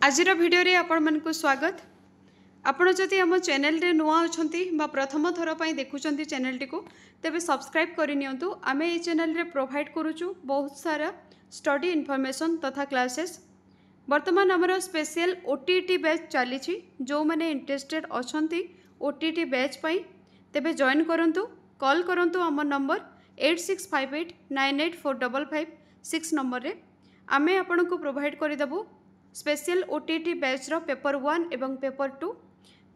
आजिर video रे आपण मानकु स्वागत। आपण जदि आम चैनल रे नुआ अछंती बा प्रथम थर पई देखुचंती चैनल टी को तेबे सब्सक्राइब करि नियंतु। आमे ए चैनल रे प्रोवाइड करूचु बहुत सारा स्टडी इन्फॉर्मेशन तथा क्लासेस। वर्तमान हमर स्पेशल ओटीटी बैच चली जो माने इंटरेस्टेड अछंती ओटीटी बैच पई तेबे जॉइन करंतु। कॉल करंतु हमर नंबर 8658984556 नंबर रे आमे आपण को प्रोवाइड करि देबु स्पेशल ओटीटी बैच रो पेपर 1 एवं पेपर 2।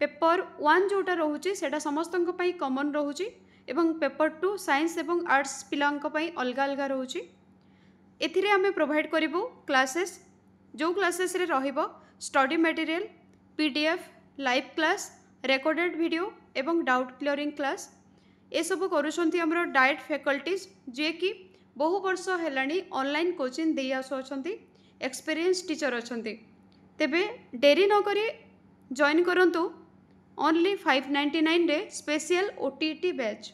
पेपर 1 जोटा रोचे सेटा समस्तन पई कॉमन रोचे एवं पेपर 2 साइंस एवं आर्ट्स पिलांक पई अलग अलग रोचे। एथिरे आमे प्रोवाइड करिवो क्लासेस जो क्लासेस रे रहिबो study material PDF live class recorded video एवं डाउट क्लियरिंग क्लास ए सब करूछंती हमरो डाइट फैकल्टीज जे कि बहु वर्ष हेलानी ऑनलाइन कोचिंग दे आसुछंती एक्सपीरियंस टीचर अछंती। तेबे डेरी न करी जॉइन करंतु ओनली 599 रे स्पेशल ओटीटी बैच।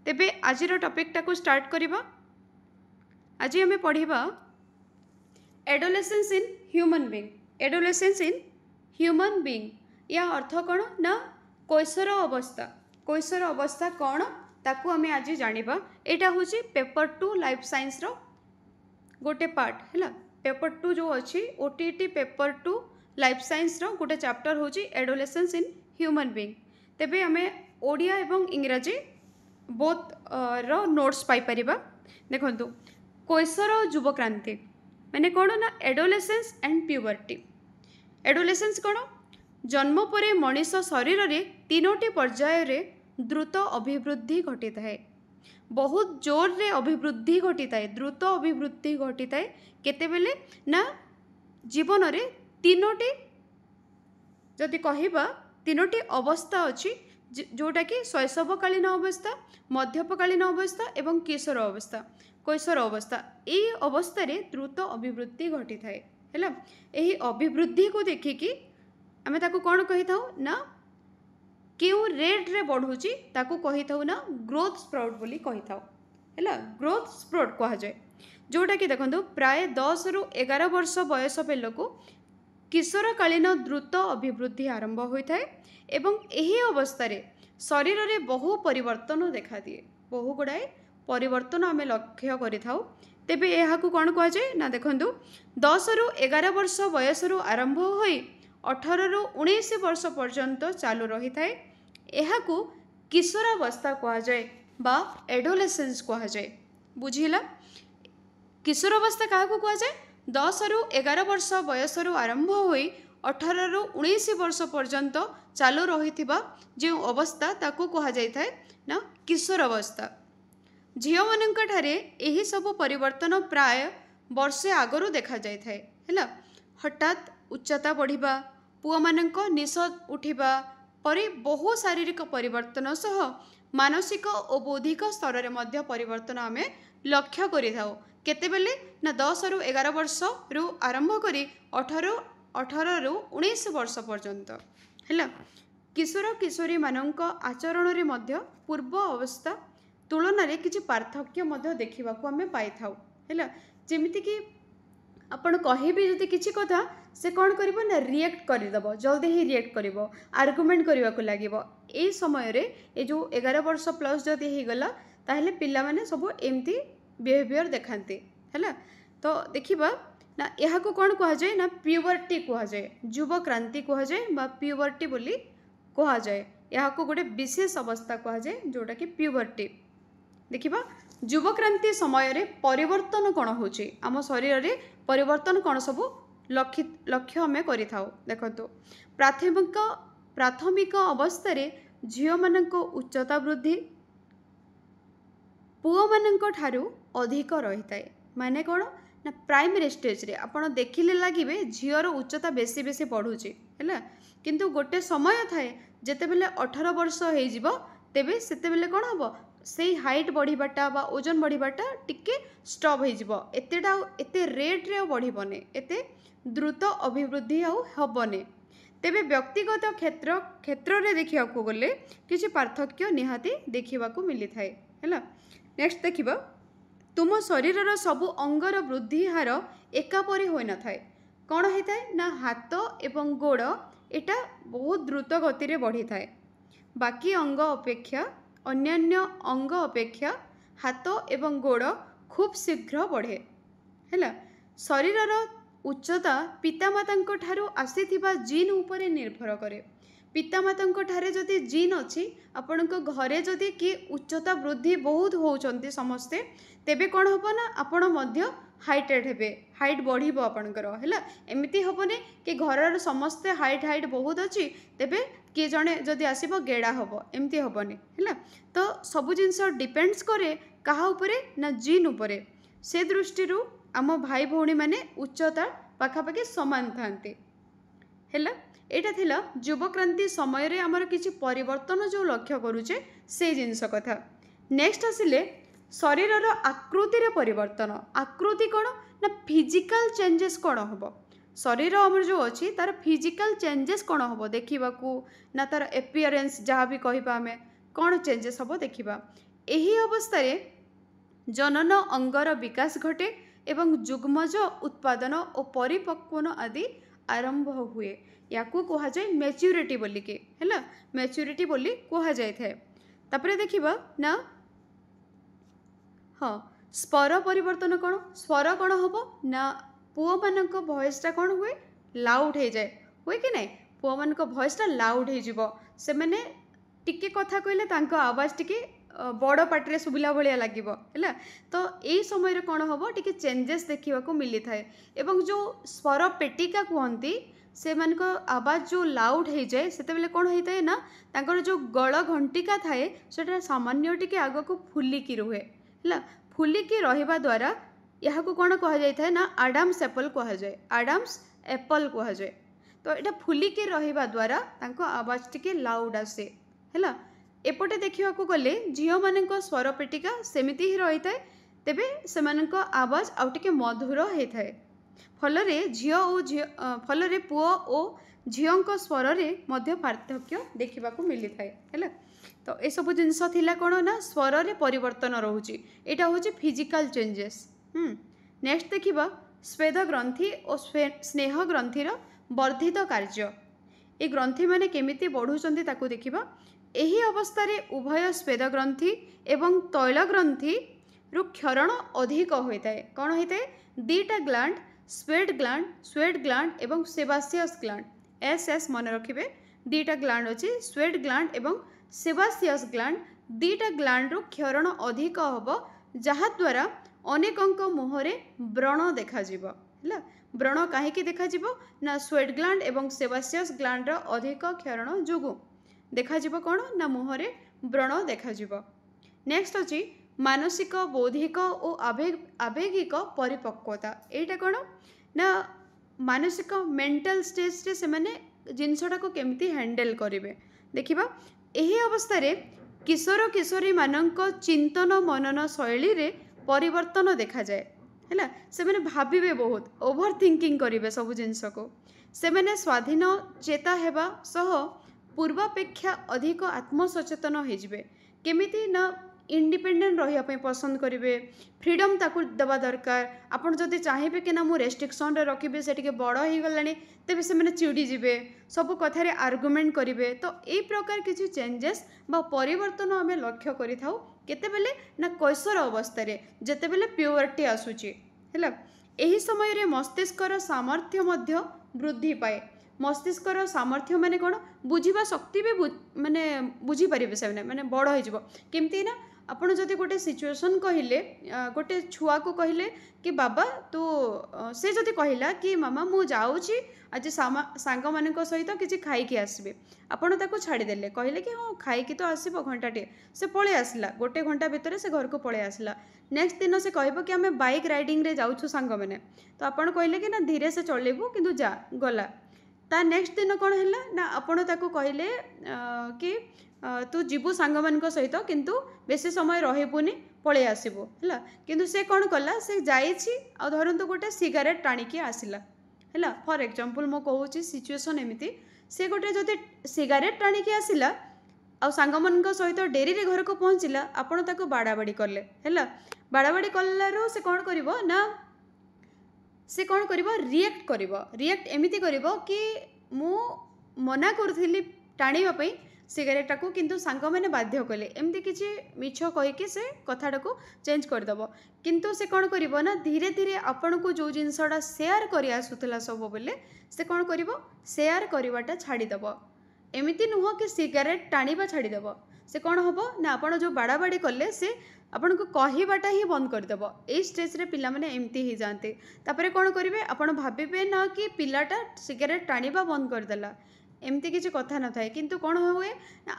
तेबे आजिर टॉपिक टाको स्टार्ट करिबा। आज हमें पढ़िबा adolescence in human being. Adolescence in human being या अर्थ कौन ना कैशोर अवस्था। कैशोर अवस्था कौन ताकू हमें आज जानिबा। एटा होची पेपर 2 लाइफ साइंस रो गोटे पार्ट हैला। पेपर 2 जो अच्छी ओटीटी पेपर 2 लाइफ साइंस रो गोटे चैप्टर होची एडोलेसेंस इन ह्यूमन बीइंग। तेबे हमें ओडिया एवं इंग्रजी बोथ रो नोट्स पाई परिबा। देखंतु कैशोर युवक्रांति माने कौन ना एडोलेसेंस एंड प्यूबर्टी। एडोलेसेंस कौन जन्म परे मनीष शरीर रे तीनोटी पर्याय रे द्रुत अभिवृद्धि घटी थाए। बहुत जोर रे अभिवृद्धि घटी थाए द्रुत अभिवृद्धि घटी थाए केतेबेले ना जीवन रे तीनोटी जदि कहिबा तीनोटी अवस्था अच्छी जोटा कि शैशवकालीन अवस्था मध्यपकालीन अवस्था एवं किशोर अवस्था कैशोर अवस्था। यही अवस्था रे द्रुत अभिवृद्धि घटी थाए हैला। यही अभिवृद्धि को देखिकी आमे ताको कोन कहि थाउ ना क्यों रेट रे बढ़ुची ताको कहि थाउ ना ग्रोथ स्प्राउट बोली कहि थाउ हैला। ग्रोथ स्प्राउट कहा जाए जोटा कि देखंतु प्राय 10 रु 11 वर्ष बयस बेलको किशोरकालीन द्रुत अभिवृद्धि आरंभ होइथाए एवं एही अवस्था रे शरीर रे बहु परिवर्तन देखा दिए। बहु गुडाए परिवर्तन आमे लक्ष्य करि थाउ। तेबे एहाकु कोन कहा जाए ना देखंतु 10 रु 11 वर्ष बयस रु आरंभ होई 18 रु 19 वर्ष पर्यंत चालू रही थाए। एहाकू किशोरावस्था कहा जाए बा एडोलेसेंस कहा जाए। बुझिला किशोरावस्था काहाकू कहा जाए 10 रु 11 वर्ष बयस रु आरंभ होई 18 रु 19 वर्ष पर्यंत चालू रही जो अवस्था ताकू कहा जाए थाए ना किशोरावस्था। झियो मानक ठारे एही सब परिवर्तन प्राय वर्षे आगरू देखा जाए थाए हैला। हठात उच्चता बढ़िबा पुआ मानक निश उठिबा परे बहु शारीरिक परिवर्तन सह मानसिक और बौद्धिक स्तर रे मध्य परिवर्तन आमे लक्ष्य करि थाउ। केतेबेले ना 10 रु 11 वर्ष रु आरंभ करी 18 रु 19 वर्ष पर्यंत हैला। किशोर किशोरी मानक आचरण रे मध्य पूर्व अवस्था तुलन रे किछि पार्थक्य मध्य देखिबा को आमे पाई थाउ हैला। जेमिति कि आपण कहिबे जदि किछि कथा से कौन करिवो ना रिएक्ट करिदबो जल्दी ही रिएक्ट करिवो आर्गुमेंट करबा को लागिवो। ए समय रे ए जो 11 वर्ष प्लस जदि ही गला ताहले पिल्ला माने सब एमती बिहेवियर देखांते हैला। तो देखिबा ना एहा को कौन कहा जाए ना प्यूबर्टी कहा जाए युवा क्रांति कहा जाए बा प्यूबर्टी बोली कहा जाए। एहा को गोटे विशेष अवस्था कहा जाए जोटा कि प्यूबर्टी। देखिबा युवा क्रांति समय रे परिवर्तन कौन होची आम शरीर रे परिवर्तन कौन सब लक्ष्य हमें करि थाउ। देखतो प्राथमिक अवस्था रे झियो मानक उच्चता वृद्धि पुओ मानक ठारू अधिक रही थाए। माने कौन ना प्राइमरी स्टेज रे आपण देखिले लागिबे झियोर उच्चता बेसी बेसी बढ़ुची हैला। किंतु गोटे समय थाए जेतेबेले 18 वर्ष हे जिवो तेबे सेतेबेले कौन हबो से हाइट बढ़िबाटा बा ओजन बढ़िबाटा टिके स्टॉप हो जिवो। एतेटा एते रेट रे बढ़िबने एते द्रुत अभिवृद्धि आउ हबने। तेबे व्यक्तिगत क्षेत्र रे देखिया को गले किछि पार्थक्य निहाती देखिबा को मिली थाए हैला। नेक्स्ट देखिबा तुम शरीरर सबु अंगर वृद्धि हार एकापरि होई न थाए। कौन होता है ना हाथ एवं गोड़ एटा बहुत द्रुत गति रे बढ़ी थाए। बाकी अंग अपेक्षा अन्यान्य अंग अपेक्षा हाथ एवं गोड़ खूब शीघ्र बढ़े हैला। शरीरर उच्चता पितामातांको ठारू आसीथिबा जीन उपरे निर्भर करे। पितामातांको ठारे जदि जीन अच्छी आपणको घरे जदि कि उच्चता वृद्धि बहुत होउचंती समस्ते तेबे कौन हम ना आपण मध्य हाइटेड हेबे, हाइट बढ़िबो आपणकर हैला। एमिति हबने कि घरर समस्ते हाइट बहुत अच्छी तेबे किए जणे जदि आसीबो गेड़ा हबो, एमिति हबने हैला। तो सबु जिंस डिपेंड्स करे कहा उपरे ना जीन उपरे। से दृष्टि आम भाई भौणी माने उच्चता पाखापाखि समान थांती हैला। एटा थिला युवक्रांति समय रे आमर किछि परिवर्तन जो लक्ष्य करूचे से जिंस कथा। नेक्स्ट आसिले शरीरर आकृति रे परिवर्तन। आकृति कौन ना फिजिकल चेंजेस कौन हम शरीर आमर जो अच्छी तार फिजिकल चेंजेस कौन हम देखा ना तार एपियरेंस जहाँ भी कहिबा आमे कौन चेंजेस हम देखा। यही अवस्था जनन अंगर विकास घटे एवं जुग्मज उत्पादन और परिपक्वन आदि आरंभ हुए। या कहा जाए मैच्योरिटी बोलिके हैला, मैच्योरिटी बोली कहा जाए थाए। तापरे देखिबा ना हाँ स्वर परिवर्तन कौन, स्वर कौन हम ना पुओ मानक भॉइसटा कौन हुए लाउड हो जाए हुए कि नहीं। पुओ मानक भॉइसटा लाउड हो से मैंने टिके कथा कहले तांको आवाज टिके बड़ पार्टी शुभिला भाया लगे है। तो यही समय कौन हम टिके चेंजेस देखा मिली थाए। एवं जो स्वर पेटिका कहती से मानक आवाज जो लाउड हो जाए से कौन होता है ना तांकर जो गल घंटिका थाए से सामान्य टिके आग को फुलिकी रुहे है। फुलिकी रहिबा द्वारा यहाँ को कौन कह जाए ना आडाम्स एप्पल कह जाए, आडाम्स एप्पल कह जाए। तो यहाँ फुलिकी रहिबा द्वारा तांको आवाज टिके लाउड आसे है। एपटे देखा गले झील मान स्वर पेटिका सेमिति ही रही थाए तेबे सेमानक आवाज आउ टिके मधुर होता है। फलरे झील और फलरे पुओ और झील स्वर रे मध्य पार्थक्य देखा मिली थाए है। तो ये सब जिनस थिला कौन ना स्वर रे परिवर्तन रोचे, यहाँ हूँ फिजिकल चेंजेस। नेक्स्ट देखिबा स्वेद ग्रंथि और स्नेह ग्रंथिर वर्धित कार्य। ये ग्रंथि माने केमिति बढ़ुचंती ताकू देखिबा। एही अवस्था रे उभय स्वेद ग्रंथि एवं तैल ग्रंथि रु क्षरण अधिक होता है। कौन होता है दीटा ग्लैंड स्वेट ग्लैंड एवं सेबासियस ग्लैंड एस मन रखिबे। दीटा ग्लैंड अच्छी स्वेट ग्लैंड एवं सेबासियस ग्लैंड दीटा ग्लैंड रु क्षरण अधिक हम जहा द्वारा अनेकंक मुहरे व्रण देखा है। व्रण कहीं देखा ना स्वेट ग्लैंड एवं सेबासियस ग्लैंड अधिक क्षरण जोगु देखा कौन ना मुहरे व्रण देखा। नेक्स्ट अच्छी मानसिक बौद्धिक और आवेगिक परिपक्वता। यहाँ कौन ना मानसिक मेंटल स्टेज रे से माने जिनसटा को केमती हैंडल करेंगे देखिबा। यही अवस्था रे किशोर किशोरी मानक चिंतन मनन शैली रे परिवर्तन देखा जाए है। से माने भाविबे बहुत ओवर थिंकिंग करेंगे सब जिनस को। से माने स्वाधीन चेता हेबा सह पूर्वापेक्षा अधिक आत्मसचेतन होइजिबे। केमिति ना इंडिपेंडेंट रहिया पई पसंद करेंगे, फ्रीडम ताकू दबा दरकार। आपन जदि चाहिए कि ना मु रेस्ट्रिक्शन रे रखिबे से टिके बड़ हो गलानी तेबे से माने चिड़ी जिबे सब कथा रे आर्गुमेंट करेंगे। तो यही प्रकार किसी चेंजेस बा परिवर्तन आम लक्ष्य करि थाउ केतेबेले ना कैशोर अवस्था रे जेतेबेले प्यूबर्टी आसुची है। यही समय रे मस्तिष्कर सामर्थ्य मध्य वृद्धि पाए। मस्तिष्कर सामर्थ्य माने कौन बुझा शक्ति भी माने बुझी पारे से माने बड़ हो केमती ना। आपड़ जदि गोटे सिचुएशन कहले गोटे छुआ को कहले कि बाबा तू से जदि कहला कि मामा मु जाऊँगी आज सांग मान सहित किसी खाई आसबे आपड़ ताको छाड़देले कहले कि हाँ खाई तो आसब घंटाटे से पलि आसला गोटे घंटा भितर से घर को पलि आसला। नेक्स्ट दिन से कह कि आम बाइक राइडिंग रे जाऊँ सांग मैंने तो आपड़ कहले कि ना धीरे से चलेबू किंतु जा गला। ता नेक्स्ट दिन कौन है ना आपड़ ताको कहले कि तू जीवु सांग मान सहित किंतु बेसी समय रहबुनी पलि आसबू है। किंतु से कौन कला से जाइछि आ धरंतु गोटे सिगारेट टाणिकी आसला है। फॉर एग्जांपल मो कहूँ सिचुएशन एमती से गोटे जदि सिगारेट टाणिकी आसला आ सांग मान सहित डेरी रे घर को पहुँचला आपड़ ताको बाड़ाबाड़ी कले है। बाड़ाबाड़ी कलारू से कौन करिवो ना से कौन करिवो रिएक्ट एमिति करिवो कि मु मना करुथिली टाणीबा पई सिगारेटा को किंतु सांग मैंने बाध्य कले एमती किसी मिछ कहीकि से कथाटा को चेंज करदेव किंतु से कौन करिवो ना धीरे धीरे आपण को जो जिनसटा सेयार करि आसुतला सब बेले से कौन करिवो सेयार करवाटा छाड़ीदेव एमती नुह कि सिगारेट टाणीबा छाड़ीदेव से कौन हम ना आप जो बाड़ाबाड़ी कले से आपन को कहवाटा ही बंद करदेव ये स्टेज रे पिला माने एमती ही जाते तापरे कौन करेंगे आपड़ भावे ना कि पिलाटा सिगारेट टाणीबा बंद करदेला एमती किसी कथा न थाए किंतु कौन हुए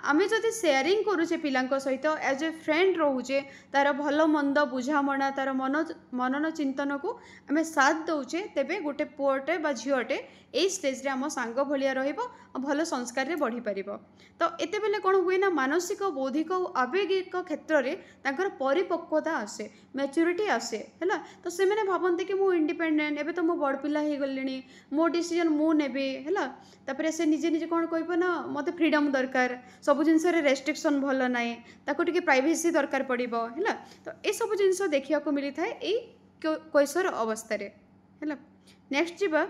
आमे जदि शेयरिंग करुचे पिलांको सहित एज ए फ्रेंड रोचे तार भल मंद बुझामणा तार मनन चिंतन को आमे साथ दौचे तेबे गोटे पुअटे बा झीटे यही स्टेज रे आम सांग भलिया रहिबो भल संस्कार रे बढ़ी पारिबो तो एते बेले कौन हुए ना मानसिक बौद्धिक और आवेगिक क्षेत्र में तांकर परिपक्वता आसे मैच्योरिटी आसे हैला तो से मैंने भावती कि मु इंडिपेंडेंट एबे तो मु बड़ पिला हे गलिनी मो डिसीजन मु नेबे हैला तापरे से निजे निजे कौन कहबो ना मते फ्रीडम दरकार सब जिनस रे रेस्ट्रिक्शन भल नाए ताको टिके प्राइवेसी दरकार पड़िबो हैला तो ए सब जिनस देखिया को मिली थाए ए कैशोर अवस्था रे हैला नेक्स्ट जीवा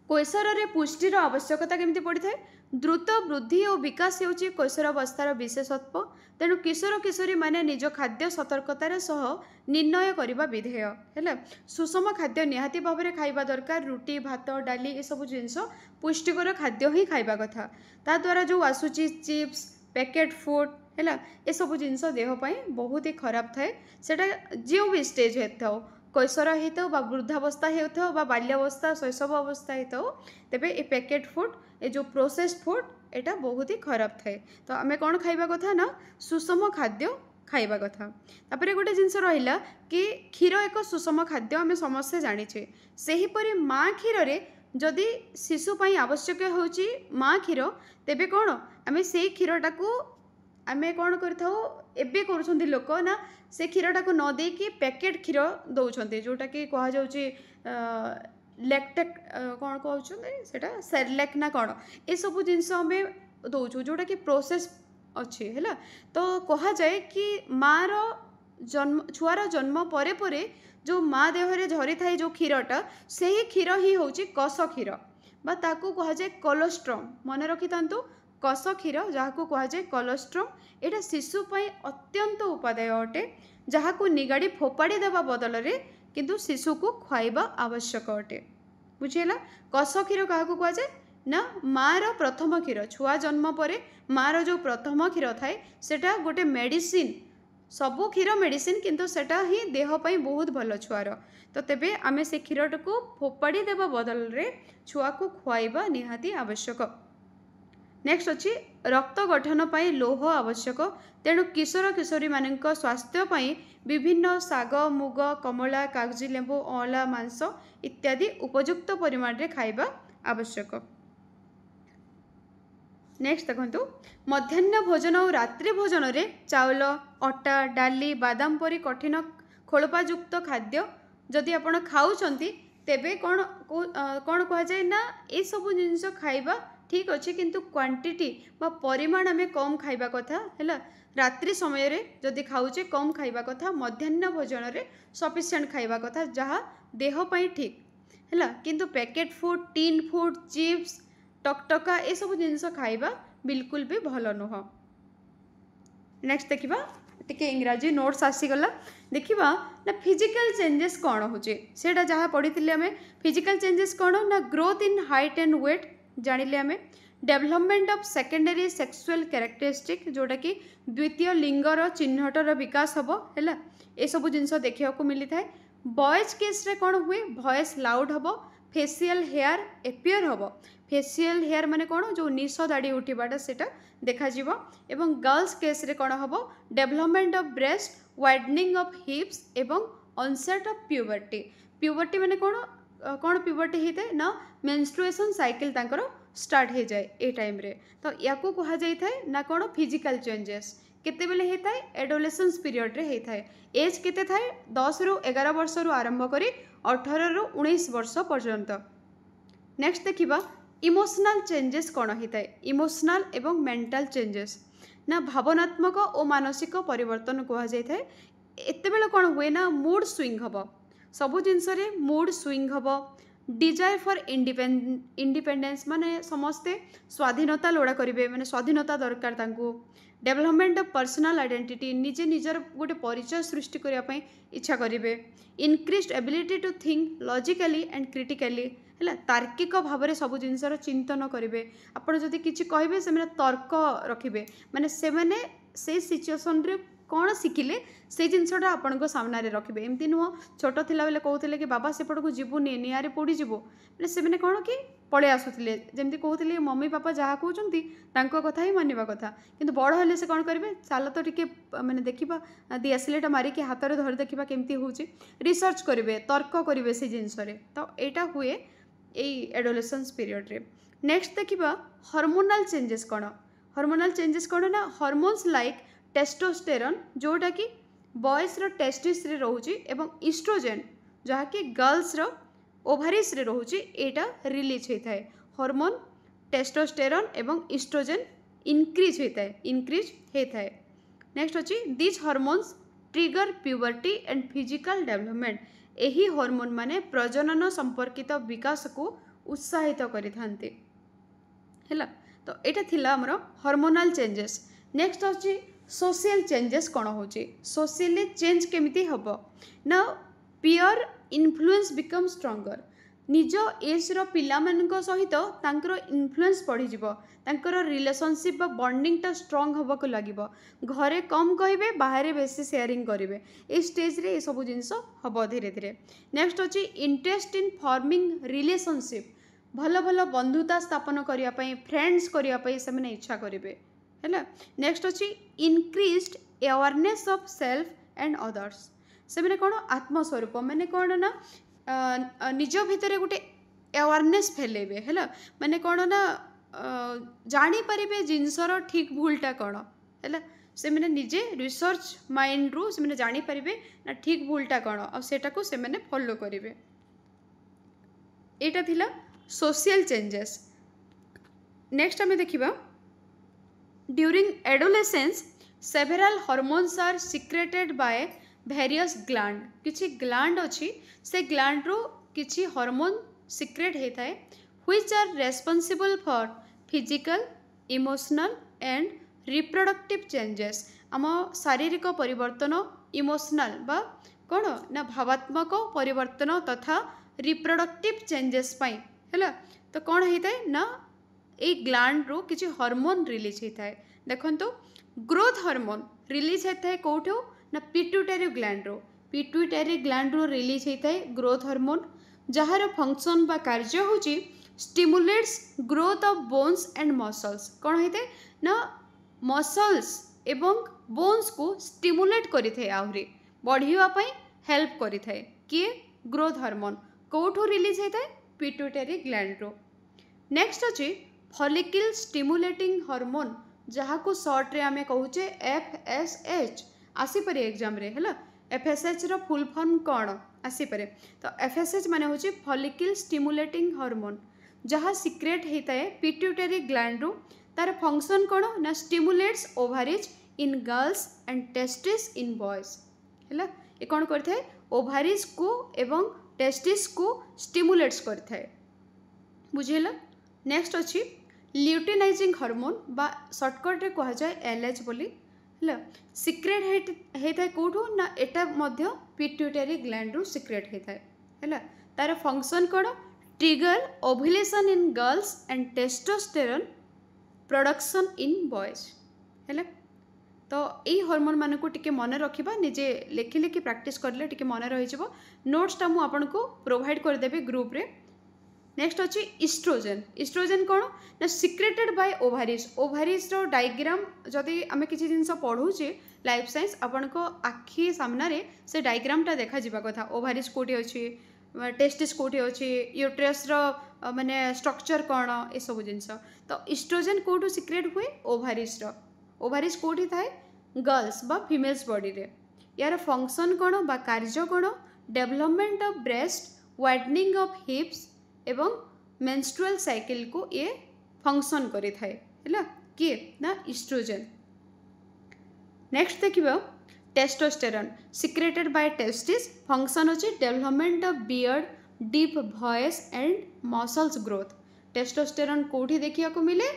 कैशोर रे पुष्टिर आवश्यकता केमती पड़ी थाए द्रुत वृद्धि और विकास होची कैशोर अवस्थार विशेषत्व तेणु किशोर किशोरी माने निज खाद्य सतर्कतार सह निर्णय करने विधेय है सुषम खाद्य निहाती भाव में खाइबा दरकार रुटी भात डाली ये सब जिनस पुष्टिकर खाद्य ही खाइबा कथा ता द्वारा जो आसूची चिप्स पैकेट फूड है ये सब जिनस देहपाई बहुत ही खराब थाए सेटा जो भी स्टेज होता कैशोर होता बा वृद्धावस्था होता बा बाल्यावस्था शैशव अवस्था होता तेबे ये पैकेट फूड ये जो प्रोसेस्ड फूड एटा बहुत ही खराब थाए तो आमे कौन खाइबा कथा ना सुषम खाद्य खाइबा कथा तापरे गोटे जिनस रहिला कि क्षीर एक सुषम खाद्य आमे समस्ते जानिछे सेहीपरि माँ क्षीर रे जदि शिशु पई आवश्यक होची माँ क्षीर तेबे कौन आमे से क्षीरटा को आमे कौन करथाओ एबे करूछंती लोक ना से क्षीरटा को न देकी पैकेट क्षीर दौरान जोटा कि कह जाउची लैक्टेक कौन कहते सेटा सेरेलैक ना कौन ये सब जिनस आम दौचु जोटा कि प्रोसेस अच्छी है तो कह जाए कि माँ जन्म छुआर जन्म परे परे जो माँ देहरे झरी थाए जो क्षीरटा से ही क्षीर ही होची कस क्षीर बा ताकू कह जाए कोलेस्ट्रम मन रखी था कस क्षीर जहाँ को कह जाए कोलेस्ट्रम एटा शिशु पाई अत्यंत उपादेय अटे जहाँ को निगाड़ी फोपाड़ी देवा बदल रे किंतु शिशु को खुआइबा आवश्यक अटे बुझेला कस क्षीर क्या कह जाए ना माँ प्रथम क्षीर छुआ जन्म पर माँ जो प्रथम क्षीर थाए सेटा गोटे मेडिसिन सबू क्षीर मेडिसिन किंतु सेटा ही देहपाई बहुत भल छुआर तो तेबे आमे से क्षीर को फोपाड़ी देवा बदल रे छुआ को खुआइबा निहाती आवश्यक नेक्स्ट अच्छी रक्त गठन पाई लौह आवश्यक तेणु किशोर किशोरी मानक स्वास्थ्य पाई विभिन्न साग मुग कमला कागजी लेंबू अँला मांस इत्यादि उपयुक्त परिमाण रे खाइबा आवश्यक नेक्स्ट देखो मध्याह्न भोजन और रात्रि भोजन रे चाउल अटा डाली बादाम परी कठिन खोलपायुक्त खाद्य जदि आपण खाऊचंती तेबे कौन कौन कह जाए ना ये सब जिनस खाइबा ठीक अच्छे किंतु क्वांटिटी बा परिमाण आमे कम खाइबा कथा है रात्रि समय रे जदि खाऊचे कम खाइबा कथा मध्याह्न भोजन रे सफिशिएंट खाइबा कथा जहाँ देह पाई ठीक है किंतु packet food tin food chips टकटका ये सब जिनस खाइबा बिल्कुल भी भल नुह नेक्स्ट देखिबा टिके इंग्राजी नोट्स आसीगला देखिबा ना फिजिकल चेंजेस कौन होचे सेटा जहाँ पढ़ी आम फिजिकल चेंजेस कौन ना growth in height and weight जानिले आमे development of secondary sexual characteristic जोटा कि द्वितीय लिंगर चिन्हटर विकास हम है ये सब जिनस देखा को मिली था बॉयज केस रे कौन हुए वॉइस लाउड हम फेसियल हेयर एपियर हम फेसियल हेयर माने कौन जो निश दाड़ी उठवाटा सेटा देखा जीवो एवं गर्ल्स केस रे कौन हम development of breast widening of हिप्स एवं ऑनसेट ऑफ प्यूबर्टी माने कौन प्यूबर्टी होता है ना मेंस्ट्रुएशन साइकिल तांकर स्टार्ट हो जाए ए टाइम रे तो या को कहा जाई थाए ना कौन फिजिकल चेंजेस केते बेले होता है एडोलेसेंस पीरियड रे होता है एज केते थाए 10 रु 11 वर्ष रु आरंभ करी 18 रु 19 वर्ष पर्यंत नेक्स्ट देखिबा इमोशनल चेंजेस कौन होता है इमोशनल एवं मेंटल चेंजेस ना भावनात्मक और मानसिक परिवर्तन कह जाए एते बेले कौन हुए ना मूड स्विंग हम सबु जिनस मूड स्विंग हम डिजायर फॉर इंडिपेंडेंस माने समस्ते स्वाधीनता लोड़ा करेंगे माने स्वाधीनता दरकार तांको डेवलपमेंट ऑफ पर्सनल आइडेंटिटी निजे निजर गोटे परिचय सृष्टि करने इच्छा करेंगे increased ability to think logically and critically है तार्किक भाव में सब जिनसर चिंतन करेंगे आपड़ जदि किसी कहे से तर्क रखिए माने से सिचुएसन रे कौन शिखिले से जिनसटा आपण सामने रखिए एमती नुह छोट थिला बेले कहते कि बाबा सेपट को जीवनी निआरे पोड़ी जीवो मैंने से कौन कि पलि आसुले जमी कहते मम्मी पापा जहाँ कहते कथा ही मानवा कथा किंतु बड़ हेले से कौन करेंगे चल तो टिके माने देखा दिआसिलेट मारिक हाथ में धरी देखा केमती हूँ रिसर्च करेंगे तर्क करेंगे से जिनस तो यहाँ हुए यही एडोलेसेंस पीरियड रे नेक्स्ट देखा हार्मोनल चेंजेस कौन ना हार्मोन्स लाइक टेस्टोस्टेरोन जोटा कि बॉयज रो टेस्टिस रे रोची एवं इस्ट्रोजेन जहाँ कि गर्ल्स रो ओभारिस रे रोची एटा रिलीज होता है हार्मोन टेस्टोस्टेरोन एवं इस्ट्रोजेन इंक्रीज होता है नेक्स्ट अच्छी this hormones trigger puberty and physical development यही हार्मोन माने प्रजनन संपर्कित विकास को उत्साहित करिथांते हैला तो एटा थिला हमरो हार्मोनल चेंजेस नेक्स्ट अच्छी सोशल चेंजेस कौन हो सोशली चेंज केमिति हम ना पीयर इन्फ्लुएंस बिकम स्ट्रंगर निज एज रो पिला मानक सहित तांकर इन्फ्लुएंस बढ़ी जीवो तांकर रिलेशनशिप बा बॉन्डिंग टा स्ट्रंग होबा को लागिवो घरे कम कहिबे बाहर बेसी शेयरिंग करिवे ए स्टेज रे ए सब जिंस हबो धीरे धीरे नेक्स्ट अछि इंटरेस्ट इन फॉर्मिंग रिलेशनशिप भल भल बंधुता स्थापन करिया पई फ्रेंड्स करिया पई से माने इच्छा करिवे हैला नेक्स्ट अछि increased awareness of self and others से मैंने कौन आत्मस्वरूप मैंने कौन ना निज भितर गोटे अवेयरनेस फैलेबे है मैंने कौन ना जानी पारे जिनसर ठीक भूलटा कौन है से मैंने निजे रिसर्च माइंड रू से मैंने जानी पारे ना ठीक भूलटा कौन और सेटा को से मैंने फॉलो करेंगे एटा थिला सोशल चेंजेस नेक्स्ट आम देखा during adolescence several hormones are secreted by various gland किछि ग्लैंड अच्छी से ग्लैंड रो किछि हार्मोन सिक्रेट होता है which are responsible for physical emotional and reproductive changes आम शारीरिक परिवर्तन इमोशनल बा कौन ना भावात्मक परिवर्तन तथा रिप्रोडक्टिव चेंजेस पाई है तो कौन होता है ना ये ग्लैंड रो किछि हार्मोन रिलीज होता है देखो ग्रोथ हार्मोन रिलीज होता है कौटू ना पिट्यूटरी ग्लैंड रो रिलीज होता है ग्रोथ हार्मोन जार फंक्शन बा कार्य होची stimulates growth of bones and muscles कौन होता है ना मसल्स एवं बोन्स को स्टिमुलेट करिथे आहुरी बढ़िया पई हेल्प करिथे किए ग्रोथ हार्मोन कौटू रिलीज होता है पिट्यूटरी ग्लैंड रो नेक्स्ट अछि फॉलिकल स्टिमुलेटिंग हार्मोन जहाँ को शॉर्ट रे आमे कहूचे FSH आसीपरे एग्जाम रे है FSH रो फुल फॉर्म कौन आसीपरे तो FSH माने होचे फॉलिकल स्टिमुलेटिंग हार्मोन जहाँ सिक्रेट होता है पिट्यूटरी ग्लैंड रो तार फंक्शन कौन ना stimulates ovaries in girls and testis in boys है ये कौन करता है ओभारिज को एवं टेस्टिस को स्टिमुलेट्स करता है बुझेला नेक्स्ट अच्छी ल्यूटिनाइजिंग हार्मोन बा शॉर्टकट रे कहा जाए LH बोली है सिक्रेट होता है कौटू ना एटा मध्य पिट्यूटरी ग्लैंड रू सिक्रेट होता है तार फंक्शन कौन trigger ovulation in girls and testosterone production in boys है तो यही हार्मोन मान को टिके मन रखा निजे लेखि लेखि प्रैक्टिस करले टिके मन रही नोट्सटा मुझे आपको प्रोवाइड करदेवी ग्रुप रे नेक्स्ट अच्छी इस्ट्रोजेन कौन ना सिक्रेटेड बाय ओभारिज रो डायग्राम जदि आम किसी जिन पढ़ुचे लाइफ साइंस आपण को आखि सामने से डायग्रामटा देखा जावा कथा ओभारिज कोठी अच्छी टेस्टिस कोठी अच्छी यूट्रस रो माने स्ट्रक्चर कौन ये सब जिनस तो इस्ट्रोजेन कौटू सिक्रेट हुए ओभारिज कोठी थाए गर्ल्स बा फीमेल्स बॉडी रे यार फंक्शन कौन बा कार्य कौन development of breast widening of हिप्स एवं मेंस्ट्रुअल साइकिल को ये फंक्शन करि थाए हैला किए ना इस्ट्रोजेन नेक्स्ट देखिबा testosterone secreted by testis function होची development of beard deep voice and muscles growth. Testosterone कोठी देखिया को मिले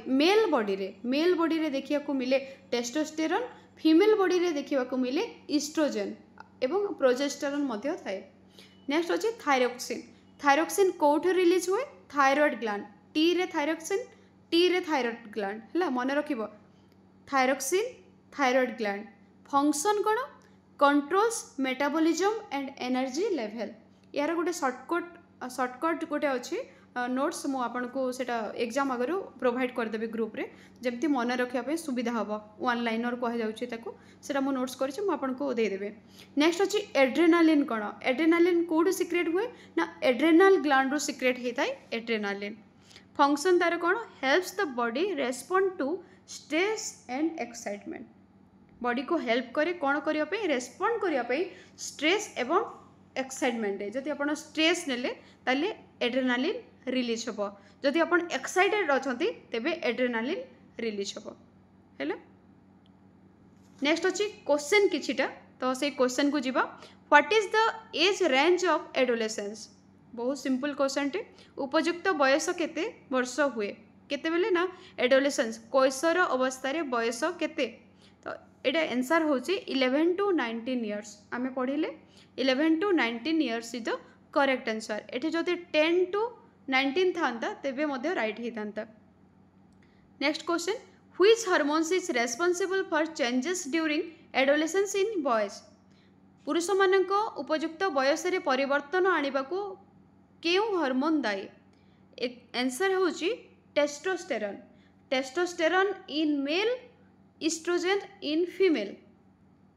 मेल बॉडी रे देखिया को मिले टेस्टोस्टेरोन फीमेल बॉडी रे देखिया को मिले ईस्ट्रोजेन एवं प्रोजेस्टेरोन मध्य थाए। नेक्स्ट होची थायरोक्सिन। थायरोक्सिन कोठी रिलीज हुए थायराइड ग्लैंड टी रे थायराइड ग्लैंड हला मन रखिबो थायरोक्सिन थायराइड ग्लैंड फंक्शन कौन controls metabolism and energy level. यार गोटे शॉर्टकट गोटे अच्छी नोट्स मु आपन को सेटा एग्जाम आगु प्रोवाइड करदेवि ग्रुप रे जमती मन रखापी सुविधा हम वन लाइनर कह जाटा मु नोट्स कर आपन को देदेवे। नेक्स्ट अच्छी एड्रेनालिन कौन एड्रेनालिन कौटू सिक्रेट हुए ना एड्रेनाल ग्लैंड रू सिक्रेट होता है एड्रेनालिन। फंक्शन तार कौन helps the body respond to stress and excitement body को हेल्प करे कौन करने रेस्पॉन्ड करने स्ट्रेस एवं एक्साइटमेंट जदि आप स्ट्रेस नेले ताले एड्रेनालिन रिलीज हम जदि आप एक्साइटेड अच्छा तेबे एड्रेनालिन रिलीज हम है। नेक्स्ट अच्छी क्वेश्चन किछिटा तो से क्वेश्चन को जीवा what is the age range of adolescence. बहुत सिंपल क्वेश्चन टे उपयुक्त बयस केते वर्ष हुए केते बेले ना एडोलेसेंस कैशोर अवस्था बयस केते तो ये आंसर होची 11 to 19 इयर्स आमे पढ़िले 11 to 19 years is the correct answer. एठी जदि 10 to 19 था तेबे मध्य राइट ही था। Next question which hormones is responsible for changes during adolescence in boys. पुरुष मानक उपयुक्त बयस रे परिवर्तन आनिबा को केउ हार्मोन दायी आंसर होची testosterone. Testosterone in male estrogen in female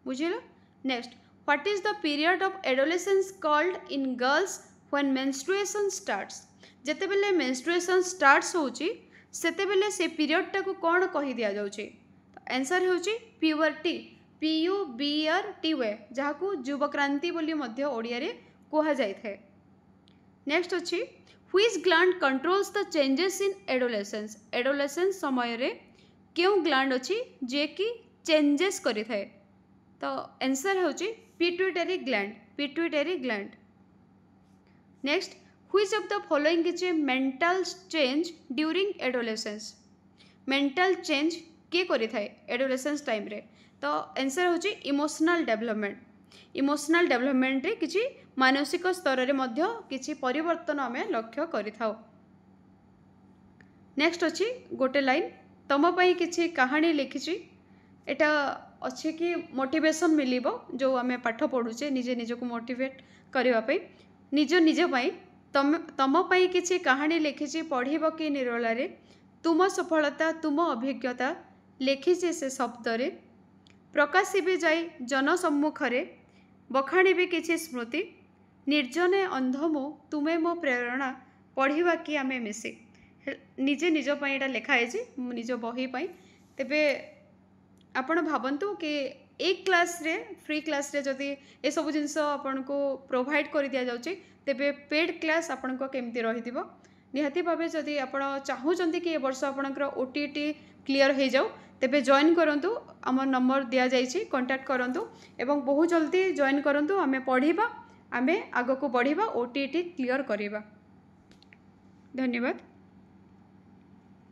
बुझिलो। Next what is the period of adolescence called in girls when menstruation starts. जेते बेले मेंस्ट्रुएशन स्टार्ट्स होची सेते बेले से पीरियड टाको कोन कहि दिया जाउची आंसर होची प्यूबर्टी PUBERT वे जहाकू युवक्रांति बोली मध्य ओडिया रे कोहा जाय थे। नेक्स्ट अच्छी which gland controls the changes in adolescence. Adolescence समय रे क्यों ग्लैंड अच्छी जे कि चेंजेस करि थाए तो आंसर होची pituitary gland. Next which of the following is a mental change during adolescence. Mental change के करि थाए एडोलेसेंस टाइम रे तो आंसर होची इमोशनल डेवलपमेंट। इमोशनल डेवलपमेंट रे किछि मानसिक स्तर रे मध्य किछि परिवर्तन आमे लक्ष्य करिथाउ। नेक्स्ट अछि गोटे लाइन तम पई किछि कहानी लिखिछि एटा अच्छे कि मोटिवेशन मिलिबो जो आमे पाठ पढुचे निजे निज को मोटिवेट करबा पई निज पई तम पई किछि कहानी लिखिछि पढ़िबो कि निरोला रे तुम सफलता तुम अभिज्ञता लिखिछि से शब्द रे प्रकाशिबे जाई जन सम्मुखरे बखाणीबे किछि स्मृति निर्जने अंधमो तुमे मो प्रेरणा पढ़िबा कि आमे मिसी निजे निज पई एटा लिखा है निज बही पई। तेबे आपण भावंतु कि एक क्लास रे फ्री क्लास रे जदि ए सब जिंस आपण को प्रोवाइड कर दिया जाउची तेबे पेड क्लास आपण को केमती रहिदिबो निहाती भाबे जदि आपण चाहूचंती कि ए वर्ष आपणकर OTT क्लियर हो जाऊ तेबे जॉइन करंतु हमर नंबर दिया जाइछि कांटेक्ट करंतु एवं बहुत जल्दी जॉइन करंतु आमे पढ़िबा आमे आगो को बढ़िबा OTT क्लियर करिबा। धन्यवाद।